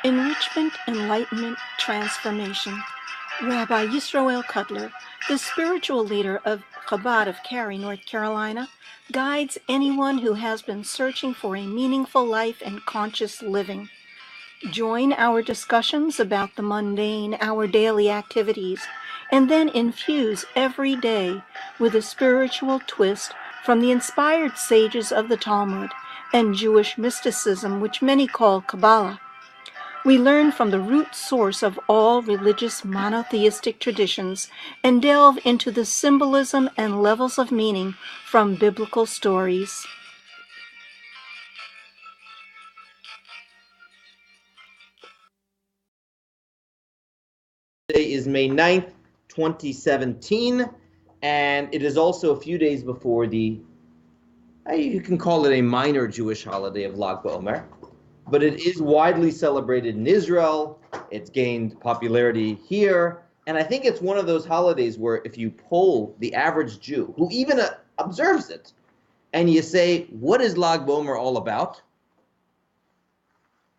Enrichment, Enlightenment, Transformation. Rabbi Yisroel Cutler, the spiritual leader of Chabad of Cary, North Carolina, guides anyone who has been searching for a meaningful life and conscious living. Join our discussions about the mundane, our daily activities, and then infuse every day with a spiritual twist from the inspired sages of the Talmud and Jewish mysticism, which many call Kabbalah. We learn from the root source of all religious monotheistic traditions and delve into the symbolism and levels of meaning from biblical stories. Today is May 9th, 2017, and it is also a few days before you can call it a minor Jewish holiday of Lag BaOmer, but it is widely celebrated in Israel. It's gained popularity here, and I think it's one of those holidays where if you poll the average Jew, who even observes it, and you say, what is Lag BaOmer all about?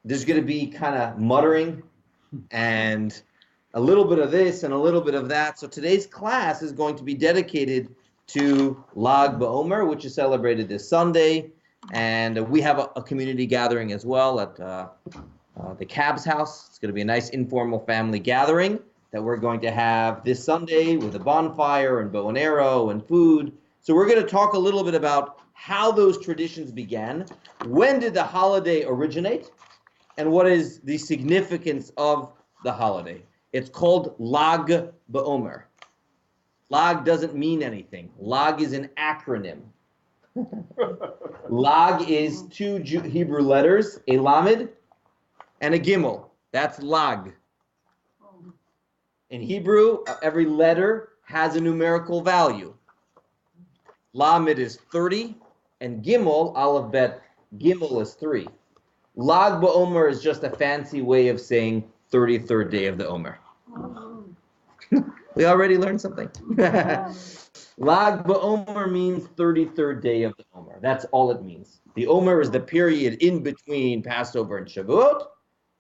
There's going to be kind of muttering and a little bit of this and a little bit of that. So today's class is going to be dedicated to Lag BaOmer, which is celebrated this Sunday. And we have a community gathering as well at the Cab's house. It's going to be a nice informal family gathering that we're going to have this Sunday with a bonfire and bow and arrow and food. So we're going to talk a little bit about how those traditions began, when did the holiday originate, and what is the significance of the holiday. It's called Lag BaOmer. Lag doesn't mean anything. Lag is an acronym. Lag is two Hebrew letters, a lamed and a gimel. That's Lag. In Hebrew, every letter has a numerical value. Lamed is 30, and gimel, aleph bet, gimel is 3. Lag BaOmer is just a fancy way of saying 33rd day of the Omer. We already learned something. Lag BaOmer means 33rd day of the Omer. That's all it means. The Omer is the period in between Passover and Shavuot.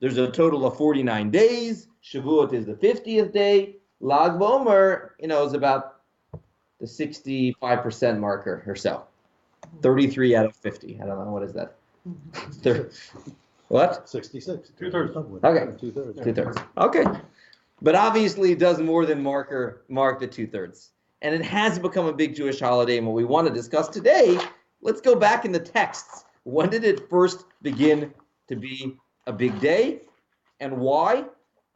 There's a total of 49 days. Shavuot is the 50th day. Lag BaOmer, is about the 65% marker or so. 33 out of 50. I don't know, what is that? What? 66. 2/3. Okay. 2/3. 2/3. Okay. But obviously it does more than mark the 2/3. And it has become a big Jewish holiday. And what we want to discuss today, let's go back in the texts. When did it first begin to be a big day? And why?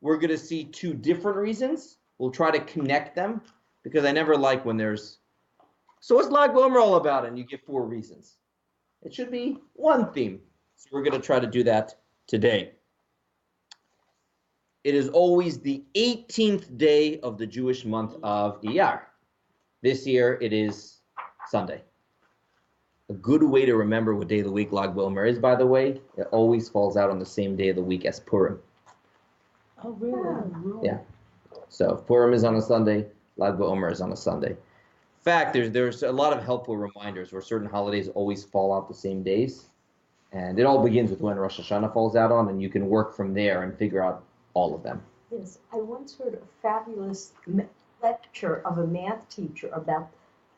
We're going to see two different reasons. We'll try to connect them because I never like when there's, so what's Lag BaOmer all about? And you give 4 reasons. It should be one theme. So we're going to try to do that today. It is always the 18th day of the Jewish month of Iyar. This year it is Sunday. A good way to remember what day of the week Lag BaOmer is, by the way, it always falls out on the same day of the week as Purim. Oh, really? Yeah. So if Purim is on a Sunday, Lag BaOmer is on a Sunday. In fact, there's a lot of helpful reminders where certain holidays always fall out the same days. And it all begins with when Rosh Hashanah falls out on, and you can work from there and figure out all of them. Yes, I once heard a fabulous lecture of a math teacher about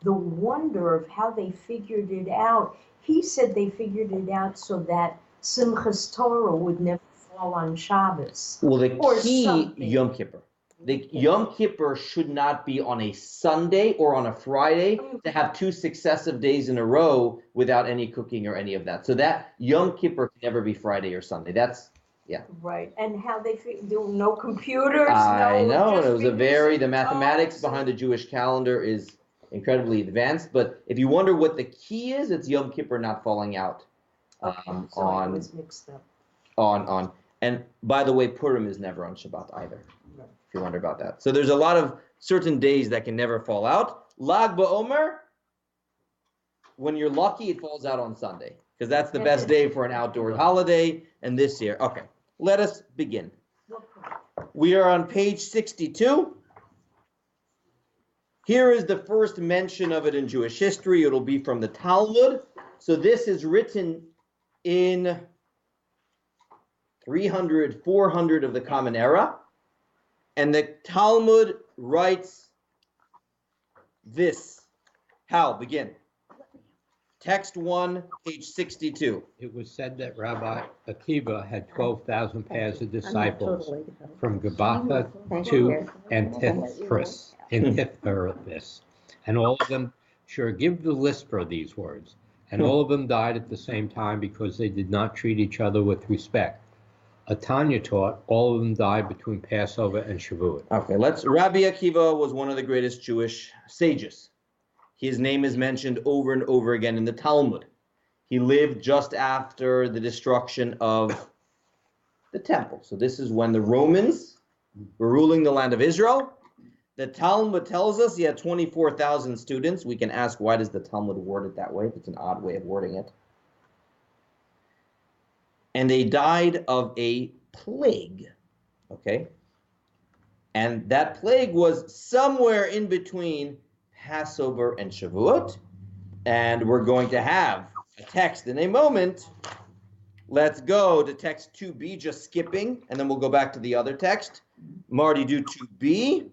the wonder of how they figured it out. He said they figured it out so that Simchas Torah would never fall on Shabbos. Well, the Or key, something. Yom Kippur. The Yom Kippur should not be on a Sunday or on a Friday to have 2 successive days in a row without any cooking or any of that. So that Yom Kippur can never be Friday or Sunday. That's, yeah. Right, and how they there were no computers. I know, just it was the reducing mathematics times. behind the Jewish calendar is incredibly advanced. But if you wonder what the key is, it's Yom Kippur not falling out Okay, so I was mixed up. on. And by the way, Purim is never on Shabbat either. Right. If you wonder about that. So there's a lot of certain days that can never fall out. Lag BaOmer, when you're lucky, it falls out on Sunday because that's the best day for an outdoor holiday. And this year, okay, let us begin. We are on page 62. Here is the first mention of it in Jewish history. It'll be from the Talmud. So this is written in 300, 400 of the Common Era. And the Talmud writes this. Hal, begin. Text 1, page 62. It was said that Rabbi Akiva had 12,000 pairs of disciples from Gabbatha to Antipharis, and all of them, sure, give the list for these words, and all of them died at the same time because they did not treat each other with respect. Atanya taught all of them died between Passover and Shavuot. Okay, Rabbi Akiva was one of the greatest Jewish sages. His name is mentioned over and over again in the Talmud. He lived just after the destruction of the temple. So this is when the Romans were ruling the land of Israel. The Talmud tells us he had 24,000 students. We can ask, why does the Talmud word it that way? It's an odd way of wording it. And they died of a plague, okay? And that plague was somewhere in between Passover and Shavuot. And we're going to have a text in a moment. Let's go to text 2b, just skipping, and then we'll go back to the other text. Marty, do 2b.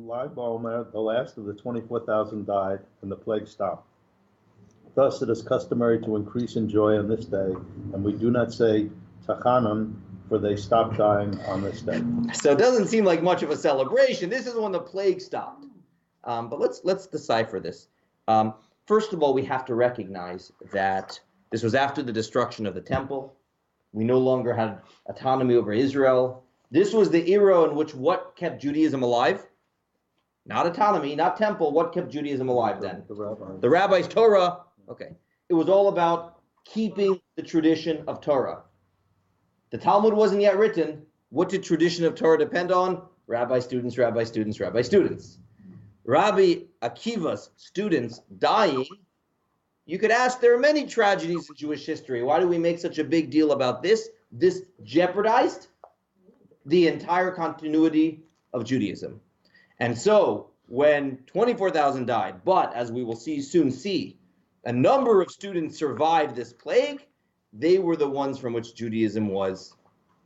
Lag BaOmer, the last of the 24,000 died, and the plague stopped. Thus it is customary to increase in joy on this day, and we do not say Tachanun, for they stopped dying on this day. So it doesn't seem like much of a celebration. This is when the plague stopped. But let's decipher this. First of all, we have to recognize that this was after the destruction of the temple. We no longer had autonomy over Israel. This was the era in which what kept Judaism alive? Not autonomy, not temple. What kept Judaism alive then? The rabbis' Torah. Okay. It was all about keeping the tradition of Torah. The Talmud wasn't yet written. What did tradition of Torah depend on? Rabbi students, rabbi students, rabbi students. Rabbi Akiva's students dying. You could ask, there are many tragedies in Jewish history. Why do we make such a big deal about this? This jeopardized the entire continuity of Judaism. And so when 24,000 died, but as we will soon see, a number of students survived this plague, they were the ones from which Judaism was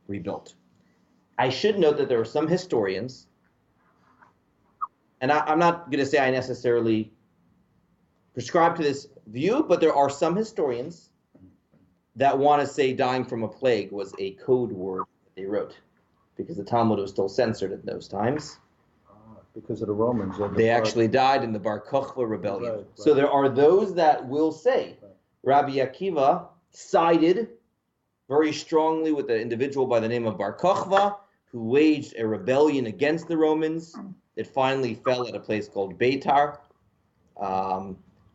rebuilt. I should note that there are some historians, and I'm not going to say I necessarily prescribe to this view, but there are some historians that want to say dying from a plague was a code word that they wrote, because the Talmud was still censored at those times. Because of the Romans. They actually died in the Bar Kokhba rebellion. Right. So there are those that will say Rabbi Akiva sided very strongly with an individual by the name of Bar Kokhba, who waged a rebellion against the Romans. It finally fell at a place called Beitar.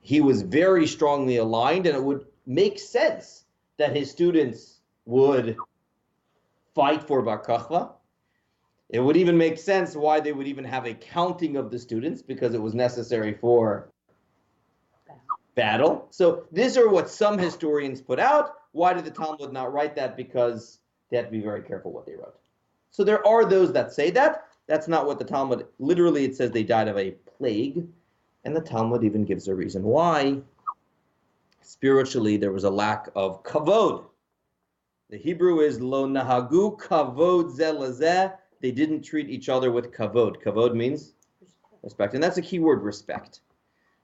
He was very strongly aligned, and it would make sense that his students would fight for Bar Kokhba. It would even make sense why they would even have a counting of the students, because it was necessary for battle. So these are what some historians put out. Why did the Talmud not write that? Because they had to be very careful what they wrote. So there are those that say that. That's not what the Talmud, literally it says they died of a plague. And the Talmud even gives a reason why. Spiritually, there was a lack of kavod. The Hebrew is lo nahagu kavod zeh lazeh. They didn't treat each other with kavod. Kavod means respect. And that's a key word, respect.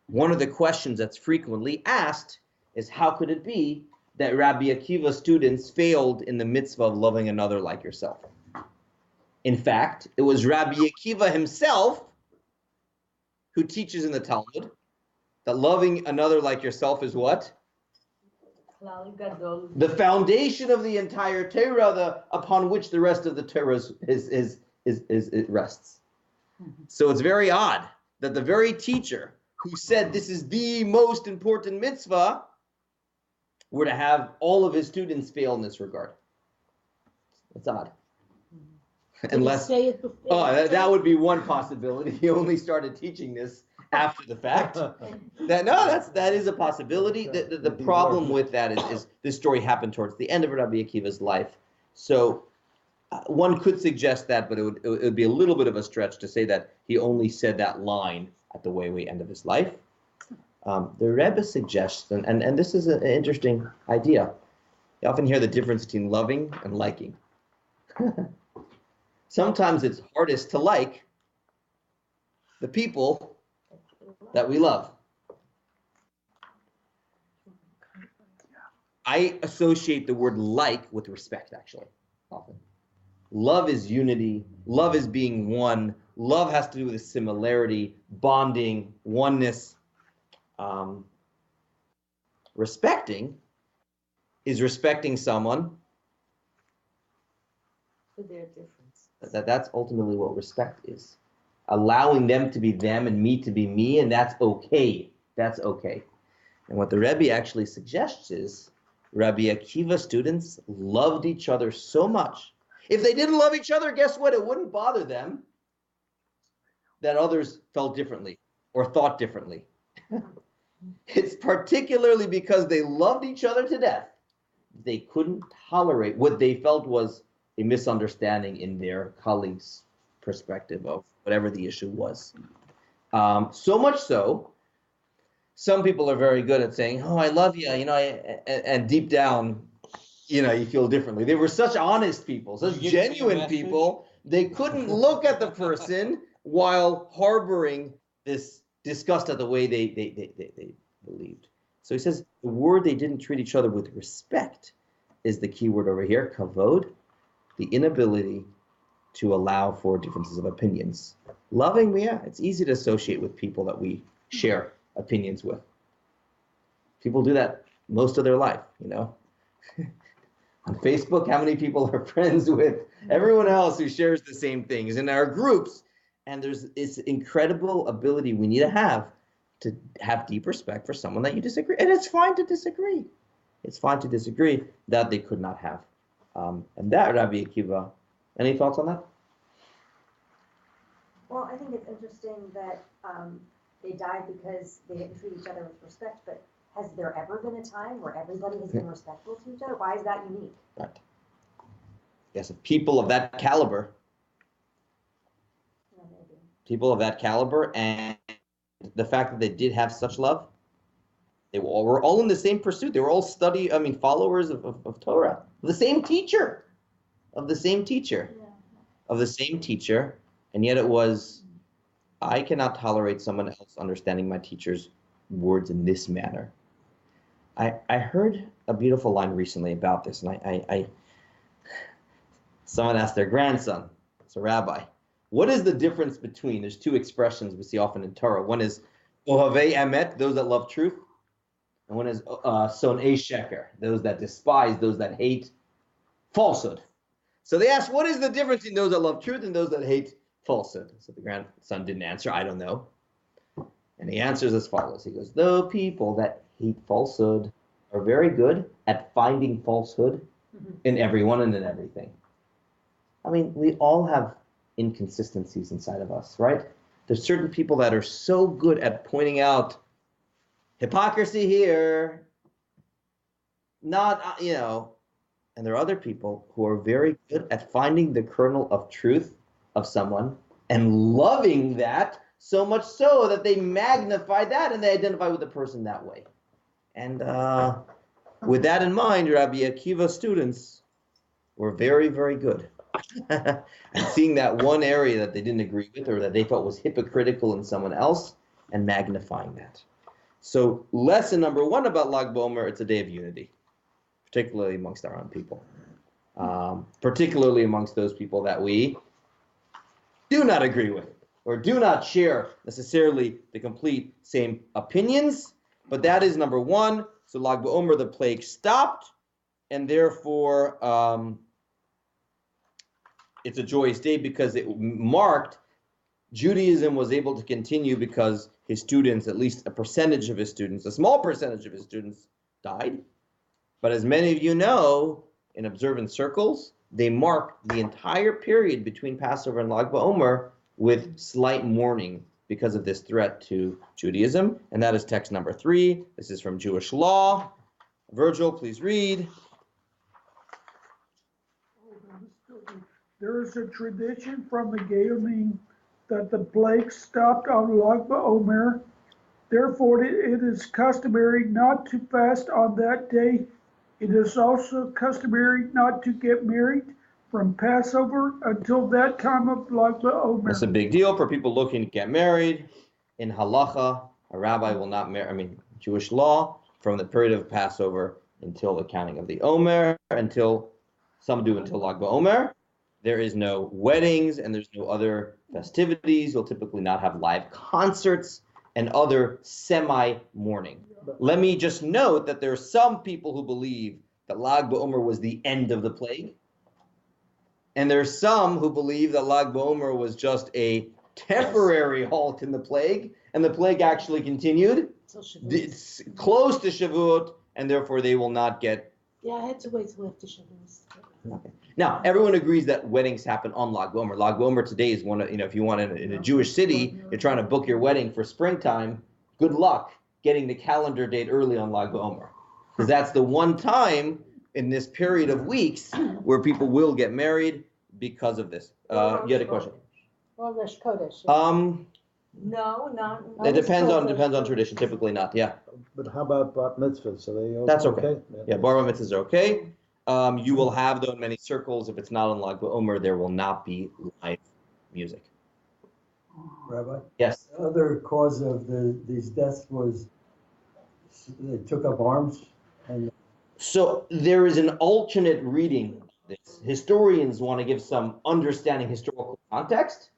One of the questions that's frequently asked is, how could it be that Rabbi Akiva's students failed in the mitzvah of loving another like yourself? In fact, it was Rabbi Akiva himself who teaches in the Talmud that loving another like yourself is what? The foundation of the entire Torah, upon which the rest of the Torah it rests. So it's very odd that the very teacher who said this is the most important mitzvah were to have all of his students fail in this regard. It's odd. Unless, that would be one possibility. He only started teaching this after the fact. That is a possibility. The problem with that is this story happened towards the end of Rabbi Akiva's life. So one could suggest that, but it would be a little bit of a stretch to say that he only said that line at the way end of his life. The Rebbe suggests, and this is an interesting idea. You often hear the difference between loving and liking. Sometimes it's hardest to like the people that we love. I associate the word like with respect, actually, often. Love is unity. Love is being one. Love has to do with similarity, bonding, oneness. Respecting is respecting someone. For their difference. That's ultimately what respect is. Allowing them to be them and me to be me, and that's okay. That's okay. And what the Rebbe actually suggests is Rabbi Akiva students loved each other so much. If they didn't love each other, guess what? It wouldn't bother them that others felt differently or thought differently. It's particularly because they loved each other to death. They couldn't tolerate what they felt was a misunderstanding in their colleagues' perspective of whatever the issue was. So much so, some people are very good at saying, "Oh, I love you," and deep down, you feel differently. They were such honest people, such genuine people. They couldn't look at the person while harboring this disgust at the way they believed. So he says the word they didn't treat each other with respect is the key word over here, kavod, the inability to allow for differences of opinions. Loving, yeah, it's easy to associate with people that we share opinions with. People do that most of their life, On Facebook, how many people are friends with everyone else who shares the same things in our groups? And there's this incredible ability we need to have deep respect for someone that you disagree. And it's fine to disagree. It's fine to disagree. That they could not have. And that, Rabbi Akiva, any thoughts on that? Well, I think it's interesting that they died because they didn't treat each other with respect, but has there ever been a time where everybody has been respectful to each other? Why is that unique? Right. Yes, people of that caliber. Yeah, maybe. People of that caliber, and the fact that they did have such love, they were all in the same pursuit. They were all followers of Torah, the same teacher, of the same teacher, and yet it was, I cannot tolerate someone else understanding my teacher's words in this manner. I heard a beautiful line recently about this, and someone asked their grandson, it's a rabbi, what is the difference between, there's two expressions we see often in Torah. One is ohavei emet, those that love truth, and one is sonei sheker, those that despise, those that hate falsehood. So they asked, what is the difference in those that love truth and those that hate falsehood? So the grandson didn't answer, I don't know. And he answers as follows. He goes, the people that hate falsehood are very good at finding falsehood in everyone and in everything. I mean, we all have inconsistencies inside of us, right? There's certain people that are so good at pointing out hypocrisy here, not, and there are other people who are very good at finding the kernel of truth of someone and loving that, so much so that they magnify that and they identify with the person that way. And with that in mind, Rabbi Akiva students were very, very good at seeing that one area that they didn't agree with or that they felt was hypocritical in someone else and magnifying that. So lesson number one about Lag BaOmer, it's a day of unity, particularly amongst our own people, particularly amongst those people that we do not agree with or do not share necessarily the complete same opinions, but that is number one. So Lag BaOmer, the plague stopped, and therefore it's a joyous day because it marked Judaism was able to continue because his students, at least a percentage of his students, a small percentage of his students died. But as many of you know, in observant circles, they mark the entire period between Passover and Lag BaOmer with slight mourning because of this threat to Judaism. And that is text number 3. This is from Jewish law. Virgil, please read. There is a tradition from the Gaonim that the plague stopped on Lag BaOmer. Therefore, it is customary not to fast on that day. It is also customary not to get married from Passover until that time of Lag BaOmer. It's a big deal for people looking to get married. In halacha, a rabbi will not marry, Jewish law, from the period of Passover until the counting of the Omer, until Lag BaOmer. There is no weddings and there's no other festivities. You'll typically not have live concerts and other semi-mourning. Let me just note that there are some people who believe that Lag BaOmer was the end of the plague. And there's some who believe that Lag BaOmer was just a temporary halt in the plague, and the plague actually continued. It's close to Shavuot, and therefore they will not get. Yeah, I had to wait till after Shavuot. Okay. Now, everyone agrees that weddings happen on Lag BaOmer. Lag BaOmer today is one of, if you want in a Jewish city, you're trying to book your wedding for springtime, good luck getting the calendar date early on Lag BaOmer. Because that's the one time in this period of weeks where people will get married because of this. You had a question? Well, Rosh Chodesh. No, not. It depends on tradition. Typically not. Yeah. But how about bat mitzvahs? Are they also That's okay. Yeah, bar mitzvahs are okay. You will have, though, in many circles, if it's not on Lag BaOmer, there will not be live music. Rabbi? Yes. The other cause of these deaths was they took up arms and So there is an alternate reading of this. Historians want to give some understanding historical context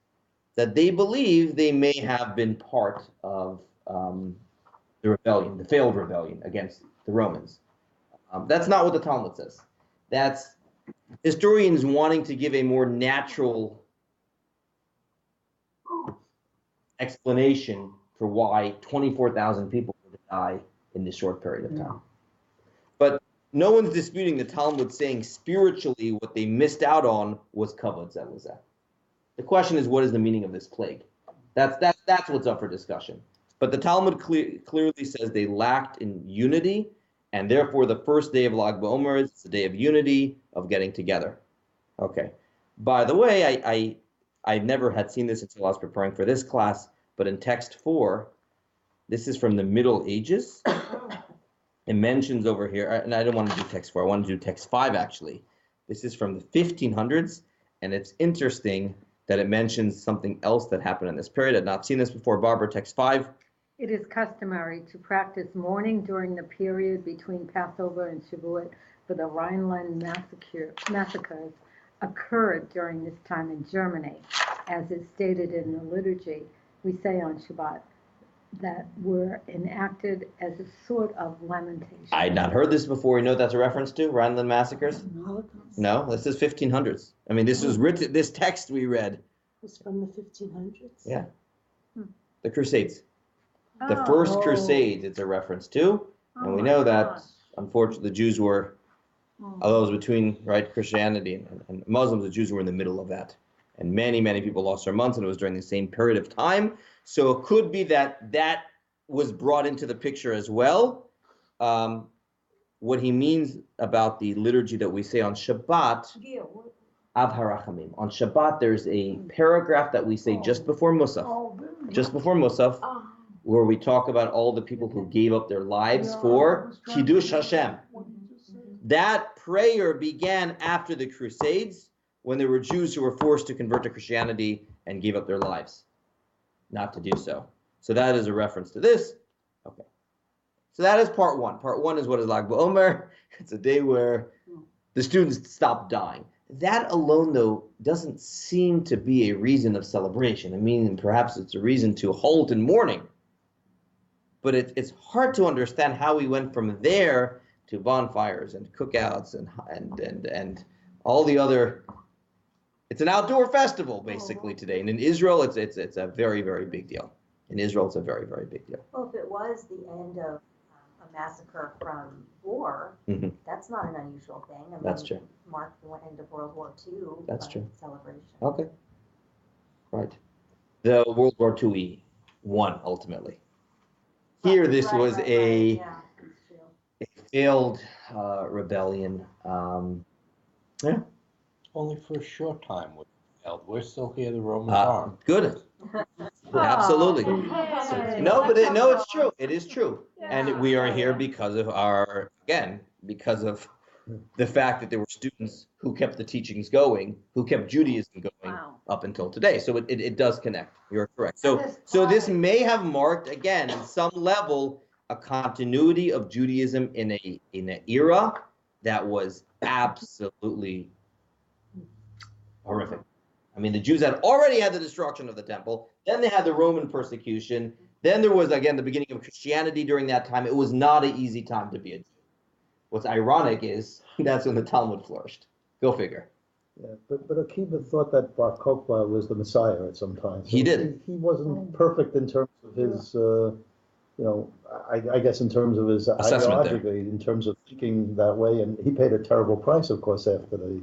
that they believe they may have been part of the rebellion, the failed rebellion against the Romans. That's not what the Talmud says. That's historians wanting to give a more natural explanation for why 24,000 people would die in this short period of time. But no one's disputing the Talmud saying spiritually what they missed out on was kavod zeluzeh. The question is, what is the meaning of this plague? That's what's up for discussion. But the Talmud clearly says they lacked in unity, and therefore the first day of Lag BaOmer is the day of unity, of getting together. Okay. By the way, I never had seen this until I was preparing for this class, but in text 4, this is from the Middle Ages. It mentions over here, and I don't want to do text 4, I want to do text 5 actually. This is from the 1500s, and it's interesting that it mentions something else that happened in this period. I'd not seen this before. Barbara, text 5. It is customary to practice mourning during the period between Passover and Shavuot, for the Rhineland massacres occurred during this time in Germany. As is stated in the liturgy, we say on Shabbat, that were enacted as a sort of lamentation. I had not heard this before. You know what that's a reference to? Rhineland massacres? Holocaust. No, this is 1500s. I mean, this was written, this text we read. Was from the 1500s. Yeah. The Crusades. The first Crusades it's a reference to. And we know that, unfortunately, the Jews were, although it was between Christianity and Muslims, the Jews were in the middle of that. And many, many people lost their months, and it was during the same period of time. So it could be that that was brought into the picture as well. What he means about the liturgy that we say on Shabbat, Av HaRachamim. On Shabbat, there's a paragraph that we say just before Musaf, where we talk about all the people who gave up their lives for Kiddush Hashem. That prayer began after the Crusades, when there were Jews who were forced to convert to Christianity and gave up their lives not to do so. So that is a reference to this. Okay. So that is part one. Part one is what is Lag BaOmer. It's a day where the students stop dying. That alone, though, doesn't seem to be a reason of celebration. I mean, perhaps it's a reason to halt in mourning. But it's hard to understand how we went from there to bonfires and cookouts and all the other. It's an outdoor festival basically today, and in Israel, it's a very, very big deal. In Israel, it's a very, very big deal. Well, if it was the end of a massacre from war, that's not an unusual thing. I mean, That's true. Marked the end of World War II. That's true. Celebration. Okay. Right. The World War II we won ultimately. Here, this was a failed rebellion. Yeah. Only for a short time. We're still here, the Roman arm. Good. Absolutely. No, but it's true. It is true. And we are here because of the fact that there were students who kept the teachings going, who kept Judaism going Wow. up until today. So it does connect. You're correct. So this may have marked, again, in some level, a continuity of Judaism in an era that was absolutely horrific. I mean, the Jews had already had the destruction of the temple. Then they had the Roman persecution. Then there was, again, the beginning of Christianity during that time. It was not an easy time to be a Jew. What's ironic is that's when the Talmud flourished. Go figure. Yeah, but Akiva thought that Bar Kokhba was the Messiah at some time. So He did. He wasn't perfect in terms of his, I guess in terms of his Assessment there. ideologically, in terms of thinking that way, and he paid a terrible price, of course, after the.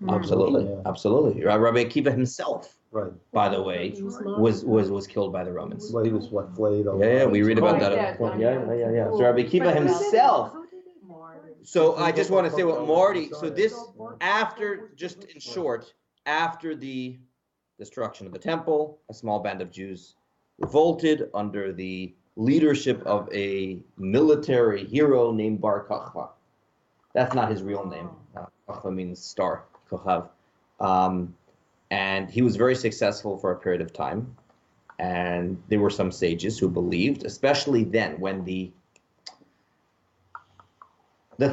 Absolutely, Yeah. absolutely. Rabbi Akiva himself, Right. by the way, was killed by the Romans. Well, he was flayed. Yeah, we read about Right, that. yeah, Yeah. So Rabbi Akiva himself. So I just want to say what Marty. So this, after, just in short, after the destruction of the temple, a small band of Jews revolted under the leadership of a military hero named Bar Kokhba. That's not his real name. Kokhba means star, Kochav. And he was very successful for a period of time. And there were some sages who believed, especially then, when the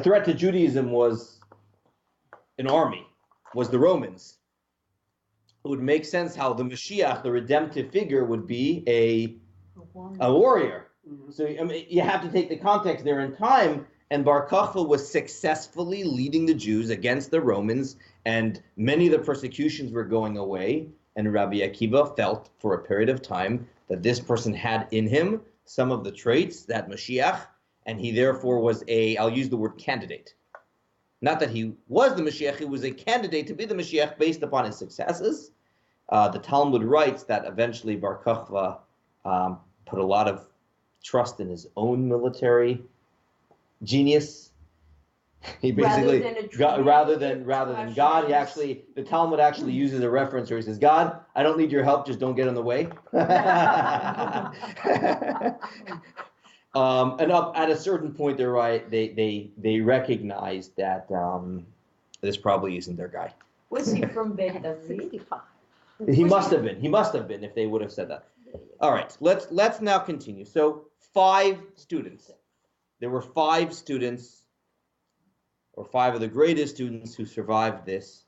threat to Judaism was an army, was the Romans. It would make sense how the Mashiach, the redemptive figure, would be a warrior. So I mean, you have to take the context there in time, and Bar Kokhba was successfully leading the Jews against the Romans, and many of the persecutions were going away, and Rabbi Akiva felt for a period of time that this person had in him some of the traits that Mashiach, and he therefore was I'll use the word candidate. Not that he was the Mashiach, he was a candidate to be the Mashiach based upon his successes. The Talmud writes that eventually Bar Kokhba put a lot of trust in his own military genius. He basically, rather than God, the Talmud actually uses a reference where he says, God, I don't need your help, just don't get in the way. And up at a certain point, they're right. They recognize that this probably isn't their guy. Was he from Beit David? 65. He must have been. He must have been if they would have said that. All right, let's now continue. So 5 students. There were 5 students, or 5 of the greatest students who survived this,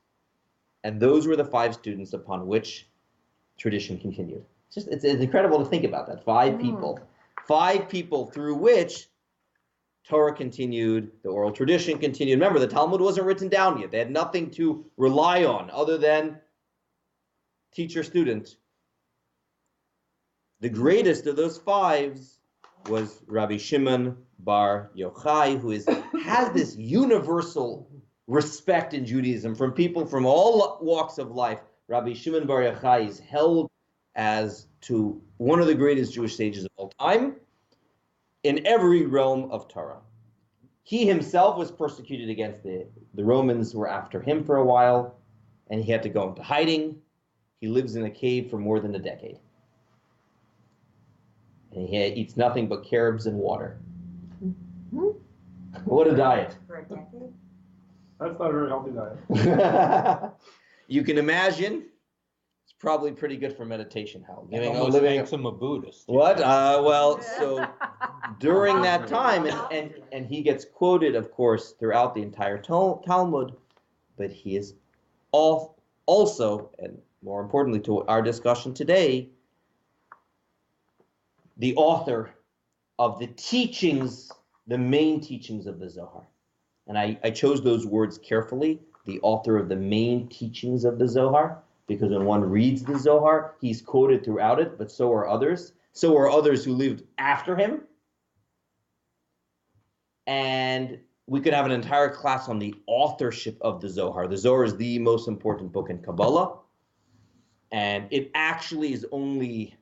and those were the 5 students upon which tradition continued. It's incredible to think about that. 5 people. 5 people through which Torah continued, the oral tradition continued. Remember, the Talmud wasn't written down yet. They had nothing to rely on other than teacher-student. The greatest of those 5 was Rabbi Shimon Bar Yochai, who has this universal respect in Judaism from people from all walks of life. Rabbi Shimon Bar Yochai is held as to one of the greatest Jewish sages of all time in every realm of Torah. He himself was persecuted against the Romans were after him for a while, and he had to go into hiding. He lives in a cave for more than a decade. And he eats nothing but carobs and water. What a diet. For a decade? That's not a very healthy diet. You can imagine it's probably pretty good for meditation, Hal. Almost makes him a Buddhist. What? Well, so during that time, and he gets quoted, of course, throughout the entire Talmud, but he is also, and more importantly to our discussion today, the author of the teachings, the main teachings of the Zohar. And I chose those words carefully, the author of the main teachings of the Zohar, because when one reads the Zohar, he's quoted throughout it, but so are others. So are others who lived after him. And we could have an entire class on the authorship of the Zohar. The Zohar is the most important book in Kabbalah. And it actually is only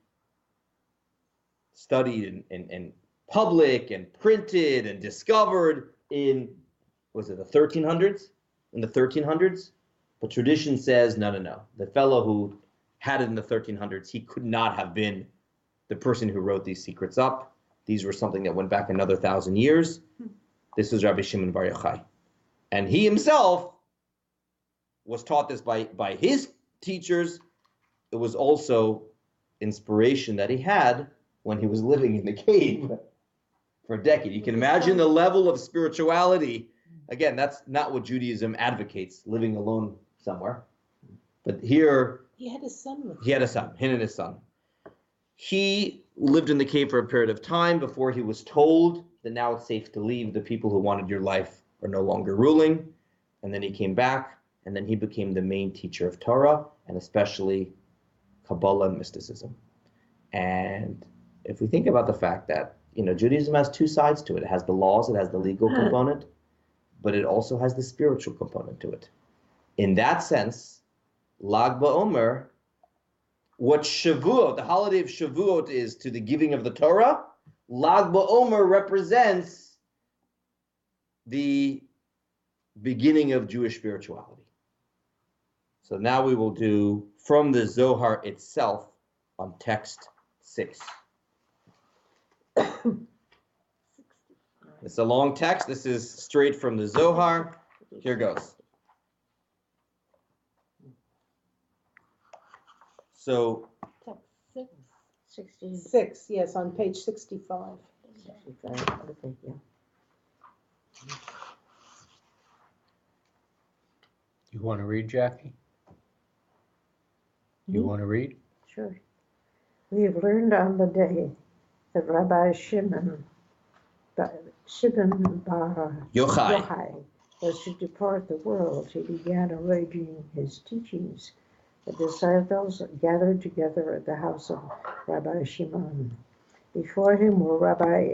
studied and public and printed and discovered in, was it the 1300s? In the 1300s? But tradition says, no. The fellow who had it in the 1300s, he could not have been the person who wrote these secrets up. These were something that went back another 1,000 years. This was Rabbi Shimon Bar Yochai. And he himself was taught this by his teachers. It was also inspiration that he had when he was living in the cave for a decade. You can imagine the level of spirituality. Again, that's not what Judaism advocates, living alone somewhere. But here, He had a son with him. he had a son, him and his son. He lived in the cave for a period of time before he was told that now it's safe to leave. The people who wanted your life are no longer ruling. And then he came back, and then he became the main teacher of Torah, and especially Kabbalah and mysticism. And if we think about the fact that, Judaism has two sides to it. It has the laws, it has the legal component, but it also has the spiritual component to it. In that sense, Lag BaOmer, what Shavuot, the holiday of Shavuot, is to the giving of the Torah, Lag BaOmer represents the beginning of Jewish spirituality. So now we will do from the Zohar itself on text 6. It's a long text. This is straight from the Zohar. Here goes. So, Text 66. yes, on page 65. You want to read, Jackie? You want to read? Sure. We have learned on the day that Rabbi Shimon bar Yochai was to depart the world. He began arranging his teachings. The disciples gathered together at the house of Rabbi Shimon. Before him were Rabbi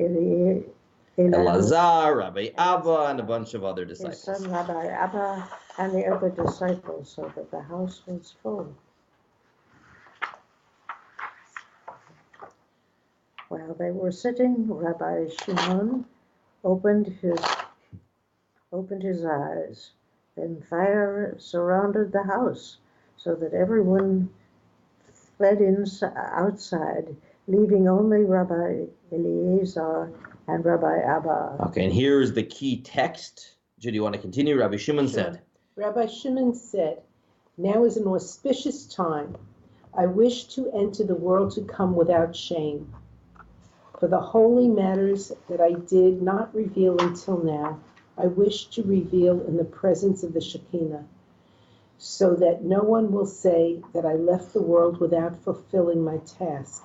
Elazar, Rabbi Abba, and a bunch of other his disciples. son Rabbi Abba, and the other disciples, so that the house was full. While they were sitting, Rabbi Shimon opened his eyes. Then fire surrounded the house, so that everyone fled outside, leaving only Rabbi Eliezer and Rabbi Abba. Okay, and here is the key text. Judy, you want to continue? Rabbi Shimon said. Rabbi Shimon said, "Now is an auspicious time. I wish to enter the world to come without shame. For the holy matters that I did not reveal until now, I wish to reveal in the presence of the Shekinah, so that no one will say that I left the world without fulfilling my task,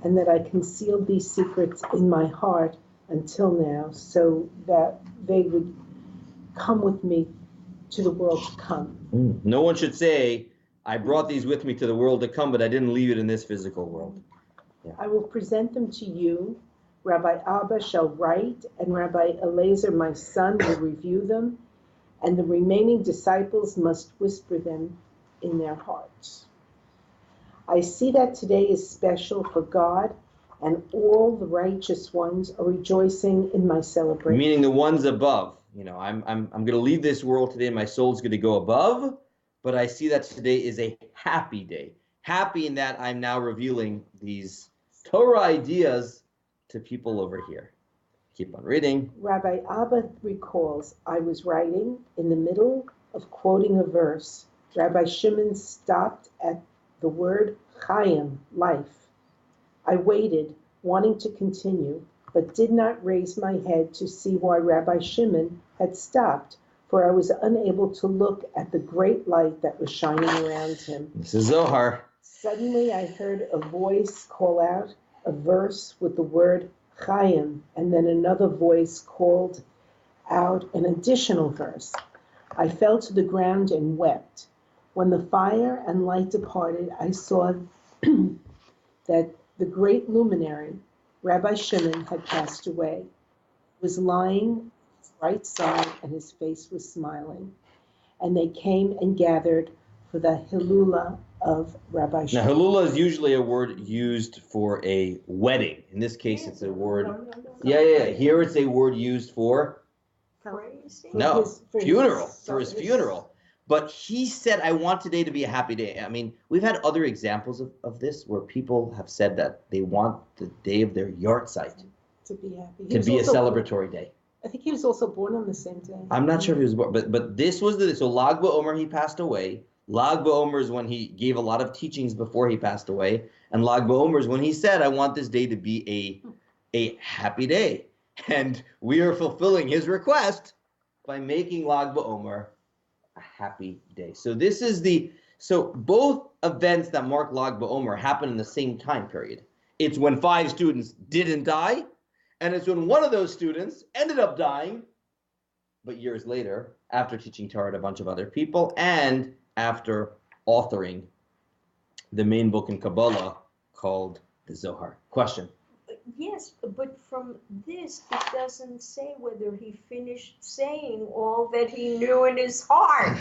and that I concealed these secrets in my heart until now, so that they would come with me to the world to come." No one should say, I brought these with me to the world to come, but I didn't leave it in this physical world. I will present them to you. Rabbi Abba shall write, and Rabbi Eliezer, my son, will review them, and the remaining disciples must whisper them in their hearts. I see that today is special for God, and all the righteous ones are rejoicing in my celebration. Meaning the ones above. I'm going to leave this world today, and my soul's going to go above, but I see that today is a happy day. Happy in that I'm now revealing these Torah ideas to people over here. Keep on reading. Rabbi Abba recalls, I was writing in the middle of quoting a verse. Rabbi Shimon stopped at the word Chaim, life. I waited, wanting to continue, but did not raise my head to see why Rabbi Shimon had stopped, for I was unable to look at the great light that was shining around him. This is Zohar. Suddenly I heard a voice call out a verse with the word Chaim, and then another voice called out an additional verse. I fell to the ground and wept. When the fire and light departed, I saw that the great luminary, Rabbi Shimon, had passed away. He was lying on his right side, and his face was smiling. And they came and gathered for the Hilula of Rabbi Now, Shimon. Hilula is usually a word used for a wedding. In this case, it's a word. Yeah. Here it's a word used for funeral, for his funeral. But he said, I want today to be a happy day. I mean, we've had other examples of this where people have said that they want the day of their yahrzeit To be happy. to be a celebratory day. I think he was also born on the same day. I'm not sure if he was born, but this was so Lag BaOmer, he passed away. Lag BaOmer is when he gave a lot of teachings before he passed away, and Lag BaOmer is when he said, "I want this day to be a happy day," and we are fulfilling his request by making Lag BaOmer a happy day. So this is so both events that mark Lag BaOmer happen in the same time period. It's when 5 students didn't die, and it's when one of those students ended up dying, but years later, after teaching Torah to a bunch of other people, and after authoring the main book in Kabbalah called the Zohar. Question? Yes, but from this, it doesn't say whether he finished saying all that he knew in his heart.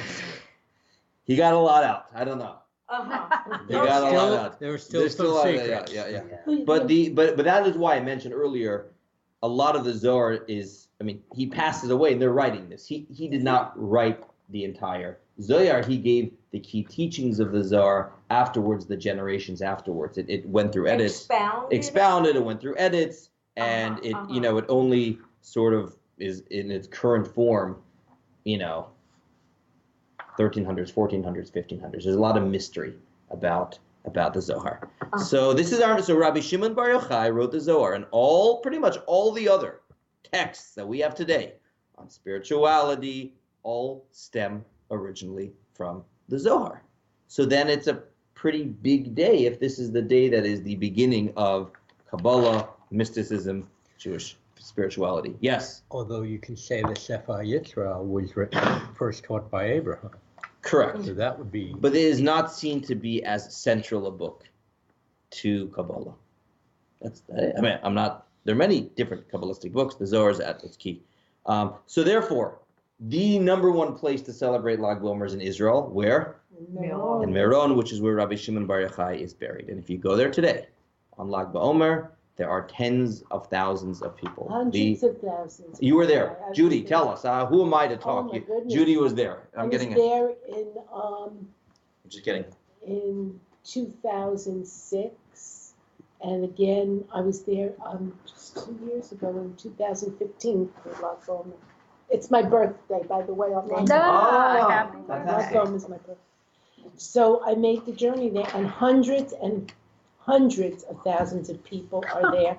He got a lot out. I don't know. Uh-huh. He got a lot out. There were still There's some a lot of- secrets. yeah. But that is why I mentioned earlier, a lot of the Zohar is, he passes away and they're writing this. He did not write the entire Zohar. He gave the key teachings of the Zohar afterwards, the generations afterwards. It went through edits. Expounded, it went through edits, and it only sort of is in its current form, 1300s, 1400s, 1500s. There's a lot of mystery about the Zohar. So this is so Rabbi Shimon Bar Yochai wrote the Zohar, and pretty much all the other texts that we have today on spirituality all stem originally from the Zohar. So then it's a pretty big day if this is the day that is the beginning of Kabbalah, mysticism, Jewish spirituality. Yes? Although you can say the Sefer Yitzra was first taught by Abraham. Correct. So that would be... But it is not seen to be as central a book to Kabbalah. There are many different Kabbalistic books. The Zohar is at its key. So therefore, the number one place to celebrate Lag BaOmer is in Israel. Where? No. In Meron, which is where Rabbi Shimon Bar Yochai is buried. And if you go there today, on Lag BaOmer, there are tens of thousands of people. Hundreds of thousands. You were there. I was Judy, there. tell us. Who am I to talk? my goodness. Judy was there. I was there in Just kidding. in 2006, and again I was there just 2 years ago in 2015 for Lag BaOmer. It's my birthday, by the way. On Lag Ah, happy Lag birthday. BaOmer is my birthday. So I made the journey there, and hundreds of thousands of people are there.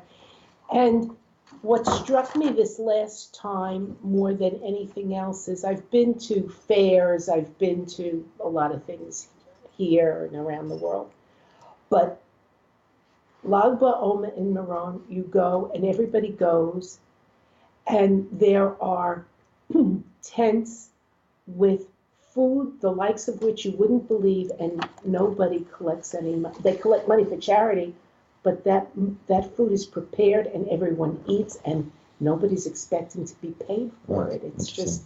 And what struck me this last time more than anything else is I've been to fairs, I've been to a lot of things here and around the world. But Lag BaOmer in Meron, you go and everybody goes, and there are tents with food, the likes of which you wouldn't believe, and nobody collects any money. They collect money for charity, but that food is prepared and everyone eats, and nobody's expecting to be paid for it. It's just,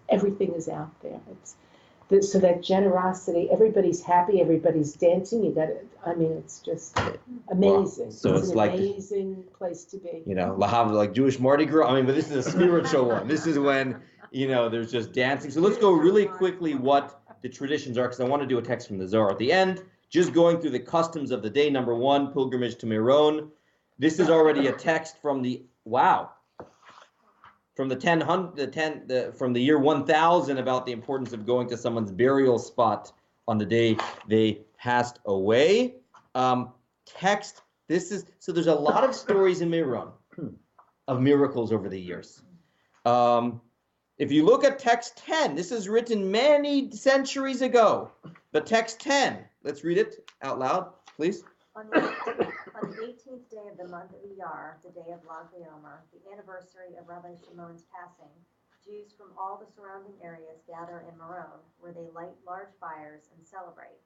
everything is out there. So that generosity, everybody's happy, everybody's dancing. It's just amazing. Wow. So it's an like amazing place to be. Lahav, like Jewish Mardi Gras. But this is a spiritual one. This is when, there's just dancing. So let's go really quickly what the traditions are, because I want to do a text from the Zohar at the end. Just going through the customs of the day. Number 1, pilgrimage to Meron. This is already a text from the from the year 1000 about the importance of going to someone's burial spot on the day they passed away. Text. So there's a lot of stories in Meron of miracles over the years. If you look at text 10, this is written many centuries ago. But text 10, let's read it out loud, please. On the 18th day of the month of Iyar, the day of Lag BaOmer, the anniversary of Rabbi Shimon's passing, Jews from all the surrounding areas gather in Meron, where they light large fires and celebrate.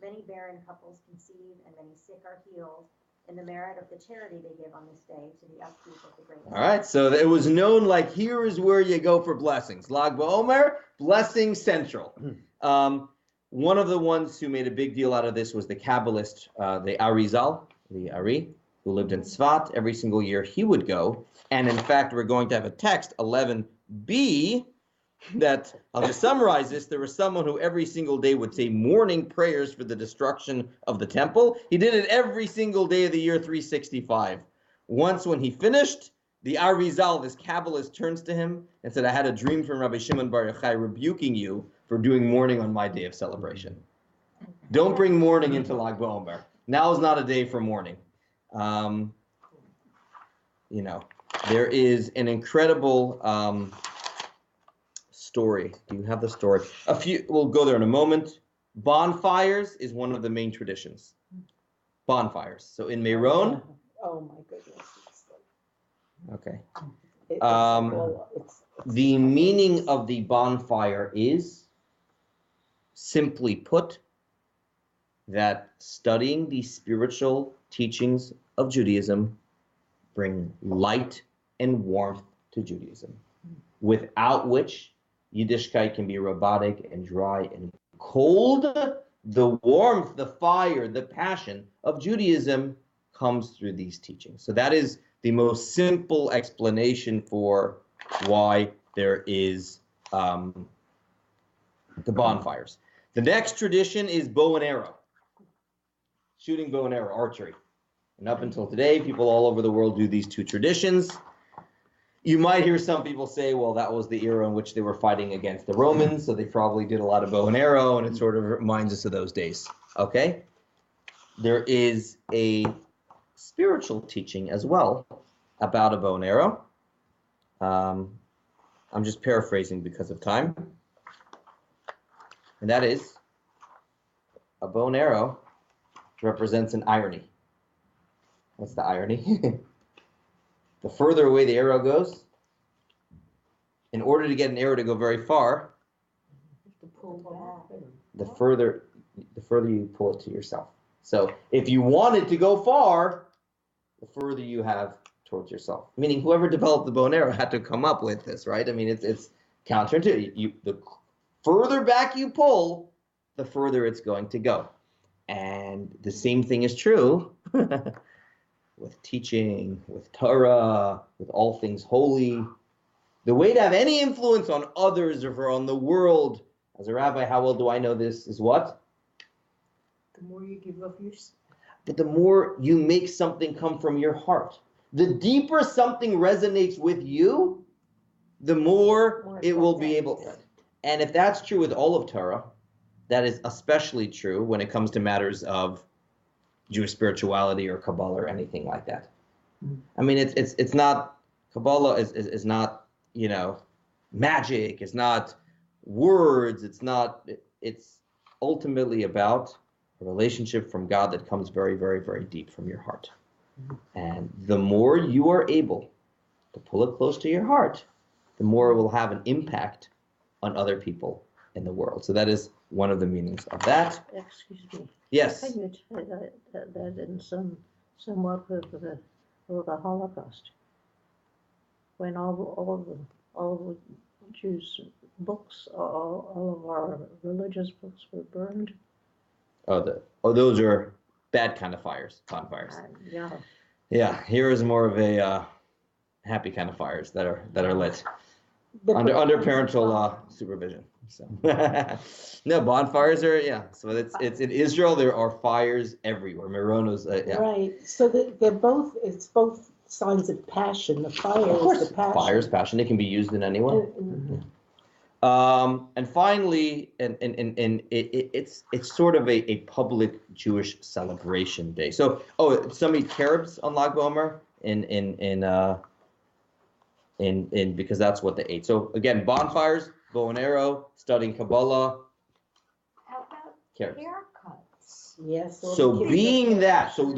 Many barren couples conceive, and many sick are healed, in the merit of the charity they give on this day to the upkeep of the great. All right, so it was known like here is where you go for blessings. Lag BaOmer, blessing central. One of the ones who made a big deal out of this was the Kabbalist, the Arizal, the Ari, who lived in Tzfat. Every single year he would go. And in fact, we're going to have a text, 11b, that, I'll just summarize this. There was someone who every single day would say morning prayers for the destruction of the temple. He did it every single day of the year 365. Once when he finished, the Arizal, this Kabbalist, turns to him and said, I had a dream from Rabbi Shimon Bar Yochai rebuking you for doing mourning on my day of celebration. Don't bring mourning into Lag BaOmer. Now is not a day for mourning. You know, there is an incredible story. Do you have the story? We'll go there in a moment. Bonfires is one of the main traditions. Bonfires. So in Meron. Oh my goodness. Okay. It's The meaning of the bonfire is, simply put, that studying the spiritual teachings of Judaism bring light and warmth to Judaism, without which Yiddishkeit can be robotic and dry and cold. The warmth, the fire, the passion of Judaism comes through these teachings. So that is the most simple explanation for why there is the bonfires. The next tradition is bow and arrow, shooting bow and arrow, archery. And up until today, people all over the world do these two traditions. You might hear some people say, well, that was the era in which they were fighting against the Romans, so they probably did a lot of bow and arrow, and it sort of reminds us of those days. Okay? There is a spiritual teaching as well about a bow and arrow. I'm just paraphrasing because of time. And that is, a bow and arrow represents an irony. What's the irony? The further away the arrow goes, in order to get an arrow to go very far, the further you pull it to yourself. So if you want it to go far, the further you have towards yourself. Meaning whoever developed the bow and arrow had to come up with this, right? I mean, it's counterintuitive. The further back you pull, the further it's going to go. And the same thing is true with teaching, with Torah, with all things holy. The way to have any influence on others or on the world, as a rabbi, how well do I know this, is what? The more you give of yourself. But the more you make something come from your heart. The deeper something resonates with you, the more it will be able to. And if that's true with all of Torah, that is especially true when it comes to matters of Jewish spirituality or Kabbalah or anything like that. I mean, it's not, Kabbalah is not, you know, magic, it's not words, it's ultimately about a relationship from God that comes very, very, very deep from your heart. And the more you are able to pull it close to your heart, the more it will have an impact on other people in the world. So that is one of the meanings of that. Excuse me. Yes. Can you say that in somewhat with the Holocaust, when all the Jews' books, all of our religious books were burned? Those are bad kind of bonfires. Yeah. Yeah, here is more of a happy kind of fires that are lit under parental supervision. So no, bonfires are, so it's in Israel. There are fires everywhere. Meronos, Right. So it's both signs of passion. The fire of course, is the passion. Fire's passion. It can be used in any way. And finally, and it's sort of a public Jewish celebration day. So some eat carobs on Lag BaOmer in because that's what they ate. So again, bonfires, bow and arrow, studying Kabbalah. How about Carrots. haircuts? Yes. So the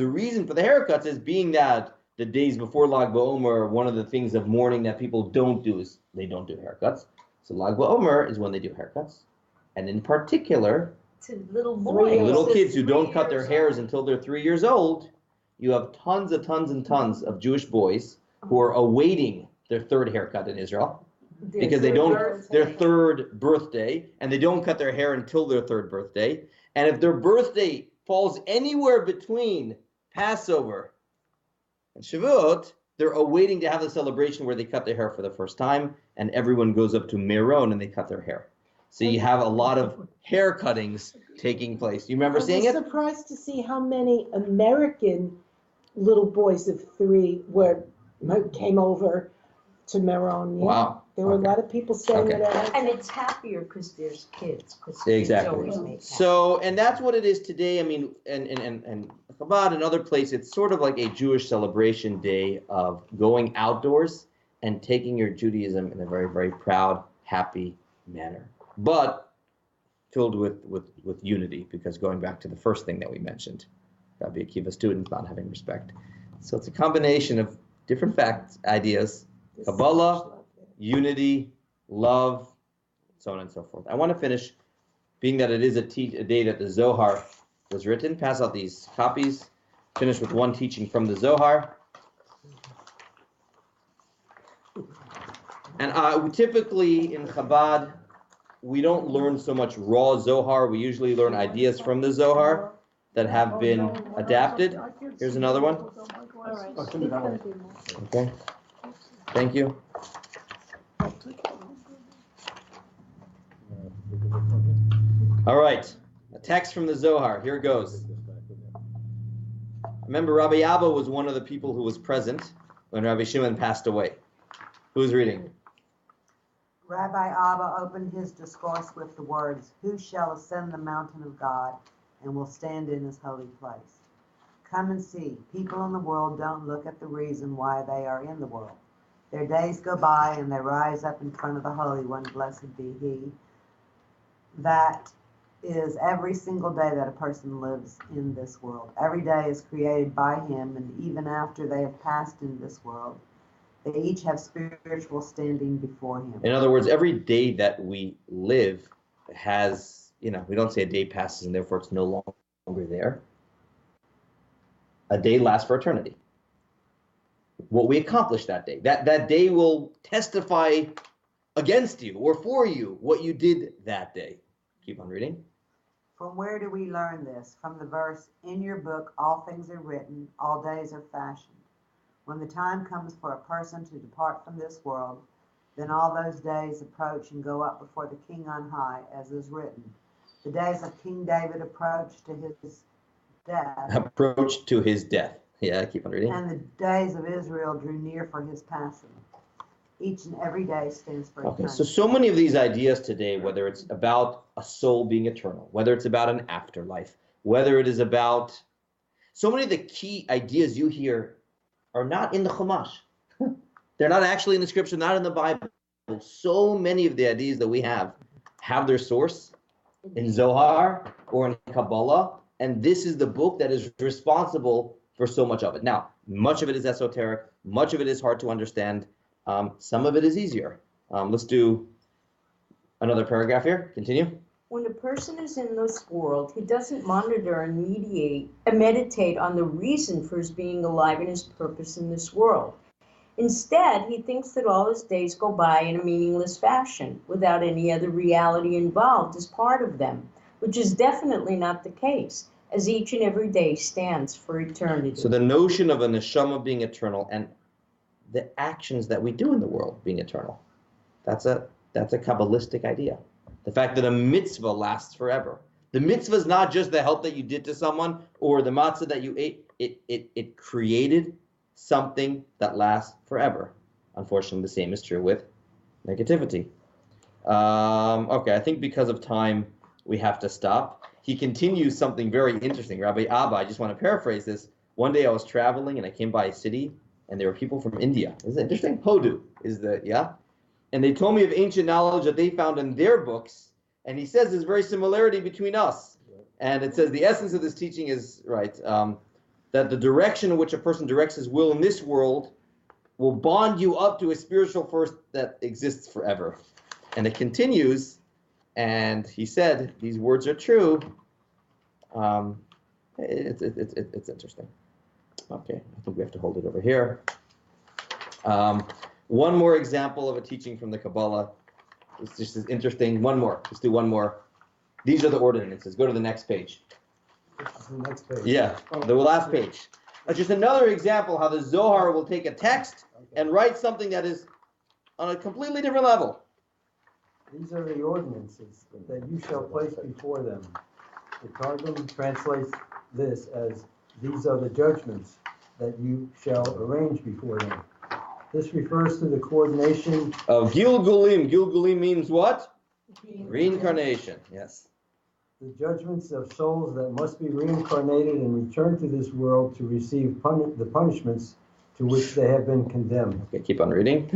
reason for the haircuts is being that the days before Lag BaOmer, one of the things of mourning that people don't do is they don't do haircuts. So Lag BaOmer is when they do haircuts. And in particular, To little boys. little kids who don't cut their hairs until they're 3 years old, you have tons and tons of Jewish boys who are awaiting their third haircut in Israel. Because they don't, their third birthday, and they don't cut their hair until their third birthday. And if their birthday falls anywhere between Passover and Shavuot, they're awaiting to have the celebration where they cut their hair for the first time, and everyone goes up to Meron and they cut their hair. So you have a lot of hair cuttings taking place. You remember seeing it? I was surprised to see how many American little boys of 3 were came over to Meron. Yeah. Wow. There were Okay. a lot of people saying Okay. that. And it's happier because there's kids, because kids Exactly. always make happy. So, and that's what it is today. I mean, and Chabad and other places, it's sort of like a Jewish celebration day of going outdoors and taking your Judaism in a very, very proud, happy manner, but filled with unity, because going back to the first thing that we mentioned, Rabbi Akiva students not having respect. So it's a combination of different facts, ideas, Kabbalah, unity, love, so on and so forth. I want to finish, being that it is a day that the Zohar was written, pass out these copies, finish with one teaching from the Zohar. And typically in Chabad, we don't learn so much raw Zohar. We usually learn ideas from the Zohar that have been adapted. Here's another one. Okay. Thank you. All right. A text from the Zohar. Here goes. Remember, Rabbi Abba was one of the people who was present when Rabbi Shimon passed away. Who's reading? Rabbi Abba opened his discourse with the words, "Who shall ascend the mountain of God and will stand in his holy place? Come and see. People in the world don't look at the reason why they are in the world. Their days go by and they rise up in front of the Holy One, blessed be he. That is every single day that a person lives in this world. Every day is created by him, and even after they have passed in this world, they each have spiritual standing before him." In other words, every day that we live has, we don't say a day passes and therefore it's no longer there. A day lasts for eternity. What we accomplish that day, that day will testify against you or for you what you did that day. Keep on reading. From where do we learn this? From the verse, "In your book all things are written, all days are fashioned. When the time comes for a person to depart from this world, then all those days approach and go up before the King on high, as is written. The days of King David approach to his death, Approach to his death. Yeah, keep on reading. and the days of Israel drew near for his passing. Each and every day stands for Okay, eternity." so many of these ideas today, whether it's about a soul being eternal, whether it's about an afterlife, whether it is about, so many of the key ideas you hear are not in the Chumash. They're not actually in the scripture, not in the Bible. So many of the ideas that we have their source in Zohar or in Kabbalah, and this is the book that is responsible for so much of it. Now, much of it is esoteric, much of it is hard to understand, some of it is easier. Let's do another paragraph here. Continue. When a person is in this world, he doesn't monitor and meditate on the reason for his being alive and his purpose in this world. Instead, he thinks that all his days go by in a meaningless fashion, without any other reality involved as part of them, which is definitely not the case, as each and every day stands for eternity. So the notion of a neshama being eternal and the actions that we do in the world being eternal, that's a Kabbalistic idea. The fact that a mitzvah lasts forever. The mitzvah is not just the help that you did to someone or the matzah that you ate. It created something that lasts forever. Unfortunately, the same is true with negativity. Okay, I think because of time, we have to stop. He continues something very interesting. Rabbi Abba, I just want to paraphrase this. One day I was traveling and I came by a city and there were people from India. Isn't it interesting? Hodu is and they told me of ancient knowledge that they found in their books, and he says there's very similarity between us. And it says the essence of this teaching is, that the direction in which a person directs his will in this world will bond you up to a spiritual force that exists forever. And it continues, and he said, these words are true. It's interesting. Okay, I think we have to hold it over here. One more example of a teaching from the Kabbalah. It's just as interesting. One more. Let's do one more. These are the ordinances. Go to the next page. The next page. Yeah, the last page. Just another example how the Zohar will take a text and write something that is on a completely different level. These are the ordinances that you shall place before them. The Targum translates this as, these are the judgments that you shall arrange before them. This refers to the coordination Of Gilgulim. Gilgulim means what? Reincarnation. Yes. the judgments of souls that must be reincarnated and return to this world to receive the punishments to which they have been condemned. Okay, keep on reading.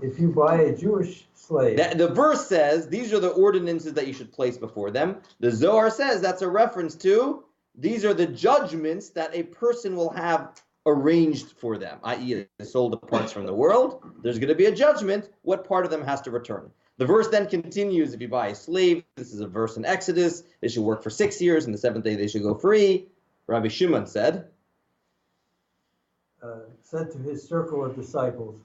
If you buy a Jewish slave, The verse says these are the ordinances that you should place before them. The Zohar says that's a reference to these are the judgments that a person will have arranged for them, i.e. the soul departs from the world. There's going to be a judgment. What part of them has to return? The verse then continues, if you buy a slave, this is a verse in Exodus, they should work for 6 years, and the seventh day they should go free. Rabbi Shimon said to his circle of disciples,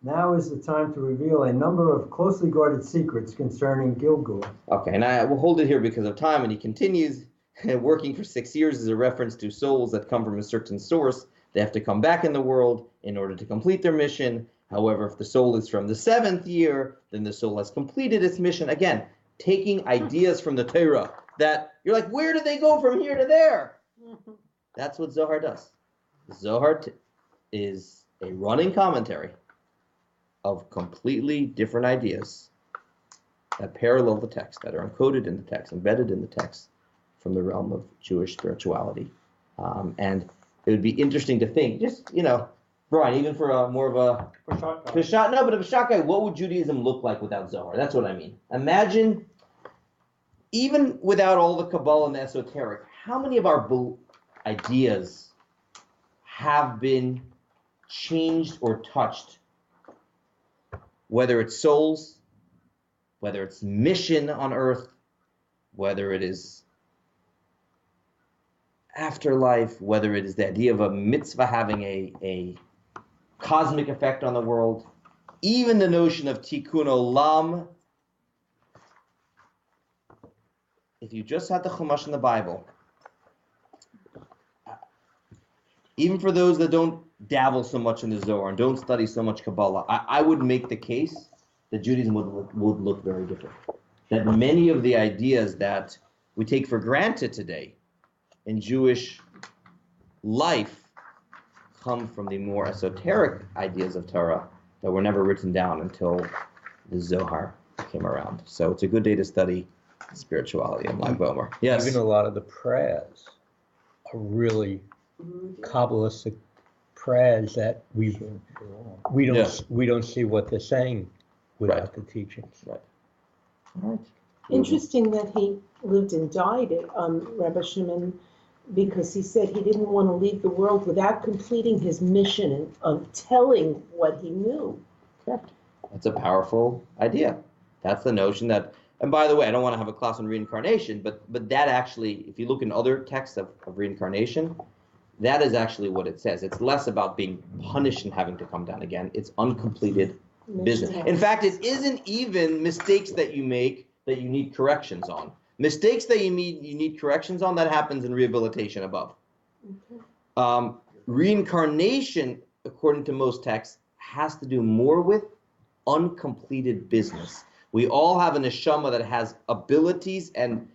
now is the time to reveal a number of closely guarded secrets concerning Gilgul. Okay, and I will hold it here because of time, and he continues, working for 6 years is a reference to souls that come from a certain source. They have to come back in the world in order to complete their mission. However, if the soul is from the 7th year, then the soul has completed its mission. Again, taking ideas from the Torah that you're like, where did they go from here to there? That's what Zohar does. Zohar is a running commentary of completely different ideas that parallel the text, that are encoded in the text, embedded in the text from the realm of Jewish spirituality. And it would be interesting to think, just, Brian, even for a more of a Peshat, no, but a Peshat guy, what would Judaism look like without Zohar? That's what I mean. Imagine, even without all the Kabbalah and the esoteric, how many of our ideas have been changed or touched, whether it's souls, whether it's mission on earth, whether it is afterlife, whether it is the idea of a mitzvah having a cosmic effect on the world, even the notion of tikkun olam. If you just had the Chumash in the Bible, even for those that don't dabble so much in the Zohar and don't study so much Kabbalah, I would make the case that Judaism would look very different. That many of the ideas that we take for granted today in Jewish life come from the more esoteric ideas of Torah that were never written down until the Zohar came around. So it's a good day to study spirituality in Lag BaOmer. Yes? Even a lot of the prayers are really Kabbalistic prayers that we don't see what they're saying without the teachings. Right. Interesting that he lived and died at Rabbi Shimon, because he said he didn't want to leave the world without completing his mission of telling what he knew. Correct. That's a powerful idea. That's the notion that, and by the way, I don't want to have a class on reincarnation, but that actually, if you look in other texts of reincarnation, that is actually what it says. It's less about being punished and having to come down again. It's uncompleted business. In fact, it isn't even mistakes that you make that you need corrections on. Mistakes that you need corrections on, that happens in rehabilitation above. Reincarnation, according to most texts, has to do more with uncompleted business. We all have an neshama that has abilities and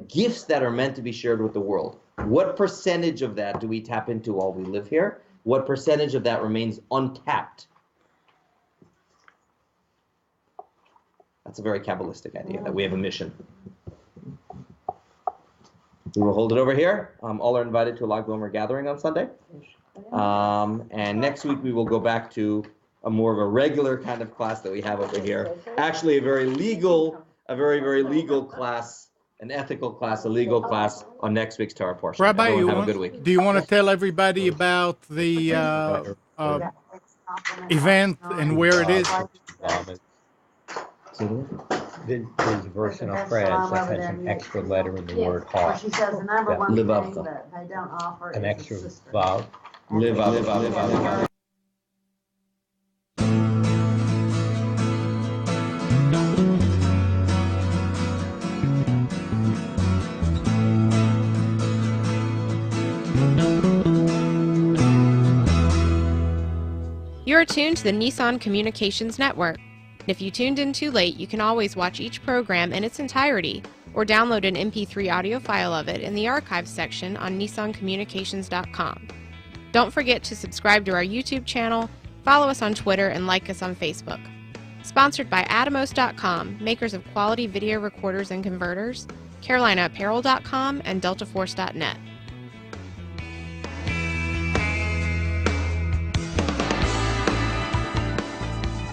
gifts that are meant to be shared with the world. What percentage of that do we tap into while we live here? What percentage of that remains untapped? That's a very Kabbalistic idea, that we have a mission. We will hold it over here. All are invited to a Lag BaOmer gathering on Sunday. And next week we will go back to a more of a regular kind of class that we have over here. Actually, a very legal class, an ethical class, a legal class on next week's Torah portion. Rabbi, Everyone have a good week. do you want to tell everybody about the event and where it is? There's a verse in our prayers that has an extra letter in the word heart. She says the number one Live thing up. that they don't offer An is extra a sister. vav. Live up. You're tuned to the Nissan Communications Network. If you tuned in too late, you can always watch each program in its entirety or download an MP3 audio file of it in the archives section on nissancommunications.com. Don't forget to subscribe to our YouTube channel, Follow us on Twitter and like us on Facebook. Sponsored by Atomos.com, makers of quality video recorders and converters, CarolinaApparel.com, and DeltaForce.net.